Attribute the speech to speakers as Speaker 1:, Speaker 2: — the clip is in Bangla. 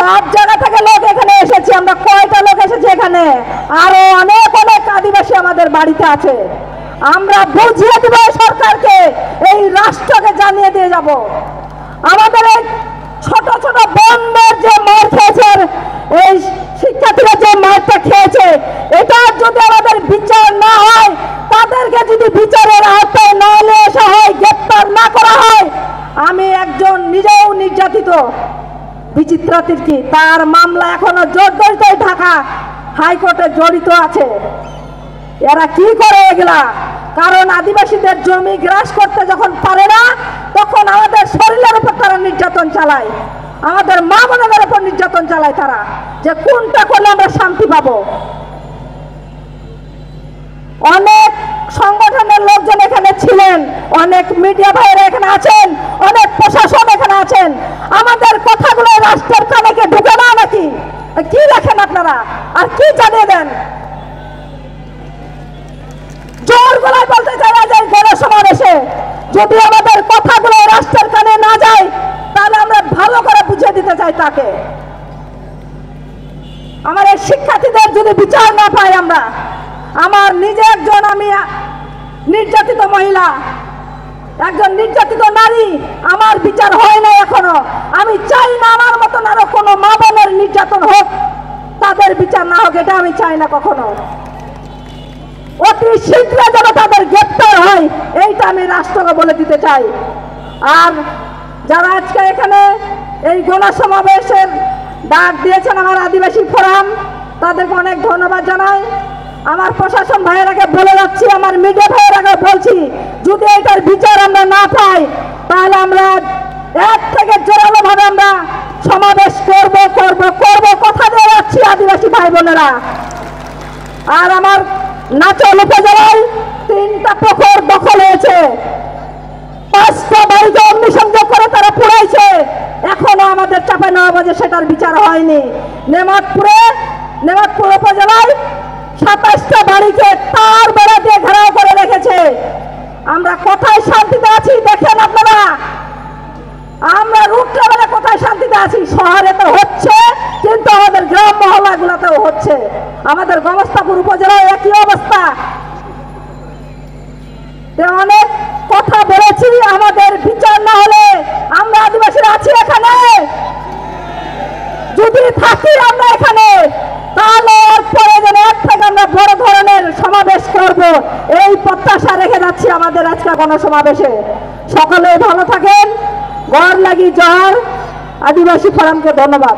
Speaker 1: সব জায়গা থেকে লোক এখানে এসেছি। আমরা কয়টা লোক এসেছি এখানে? আরো অনেক অনেক আদিবাসী আমাদের বাড়িতে আছে। আমরা বুঝিয়ে দেব সরকারকে, এই রাষ্ট্রকে জানিয়ে দিয়ে যাব। আমাদের এই ছোট ছোট বোনদের যে মার খেয়েছে, এই শিক্ষার্থীরা যে মারটা খেয়েছে, এটা যদি আমাদের বিচার না হয়, তাদেরকে যদি বিচারের আওতায় না নিয়ে আসা হয়, গ্রেপ্তার না করা হয়, আমি একজন নিজেও নির্যাতিত বিচিত্রা তির্কি, তার মামলা এখনো জোরদার ঢাকা হাইকোর্টে জড়িত আছে। এরা কি করে এগুলা? কারণ আদিবাসীদের জমি গ্রাস করতে যখন পারে না, তখন আমাদের শরীরের উপর তারা নির্যাতন চালায়, আমাদের মা বোনদের উপর নির্যাতন চালায় তারা, যে কোনটা করলে আমরা শান্তি পাবো। অনেক সংগঠনের লোকজন এখানে ছিলেন, অনেক মিডিয়া ভাইরা এখানে আছেন, অনেক প্রশাসন এখানে আছেন। আমাদের কথাগুলো রাষ্ট্রের কানে ঢুকে না নাকি? কি দেখেন আপনারা আর কি জানিয়ে দেন? জোর গলায় বলতে চাই না যে গণসমাবেশে যদি আমাদের কথাগুলো রাষ্ট্রের কানে না যায়, তাহলে আমরা ভালো করে বুঝিয়ে দিতে চাই তাকে। আমার এই শিক্ষার্থীদের যদি বিচার না পাই, আমরা, আমার নিজে একজন, আমি নির্যাতিত মহিলা, একজন নির্যাতিত নারী, আমার বিচার হয় না এখনো। আমি চাই না আমার মতন আরো কোনো মা বোনের নির্যাতন হোক, তাদের বিচার না হোক, এটা আমি চাই না কখনো। অতি শীঘ্র যেন তাদের গ্রেপ্তার হয়, এইটা আমি রাষ্ট্রকে বলে দিতে চাই। আর যারা আজকে এখানে এই গণসমাবেশের ডাক দিয়েছেন, আমার আদিবাসী ফোরাম, তাদেরকে অনেক ধন্যবাদ জানাই। আমার প্রশাসন ভাইয়েরাকে বলে যাচ্ছি, আমার মিডিয়া ভাইয়েরাকে বলছি, যদি এটার বিচার আমরা না পাই, তাহলে আমরা এক থেকে জোরালো ভাবে আমরা সমাবেশ করব করব করব, কথা দিয়ে যাচ্ছি আদিবাসী ভাই বোনেরা। আর আমার নাচল উপজেলায় 3টা পুকুর দখল হয়েছে, 5টা বাড়িতে অগ্নিসংযোগ করে তারা পুড়াইছে, এখনো আমাদের চাঁপাইনবাবগঞ্জে সেটার বিচার হয়নি। নেমাতপুর উপজেলায় 27টা বাড়িকে তার বেড়া দিয়ে ঘেরাও করে রেখেছে। আমরা কোথায় শান্তিতে আছি দেখেন আপনারা? আমরা রুট লেভেলে কোথায় শান্তিতে আছি? শহরে তো হচ্ছে, কিন্তু আমাদের গ্রাম মহল্লাগুলোতেও হচ্ছে। আমাদের গমস্তাপুর উপজেলায় একই অবস্থা। অনেক কথা বলেছি, আমাদের বিচার না হলে আমরা আদিবাসীরা আছি এখানে, যদি থাকি আমরা এখানে, তাহলে পরে যেন এর থেকে আমরা বড় ধরনের সমাবেশ করব, এই প্রত্যাশা রেখে যাচ্ছি আমাদের আজকে গণসমাবেশে। সকলে ভালো থাকেন। গড় লাগি জহর। আদিবাসী ফোরামকে ধন্যবাদ।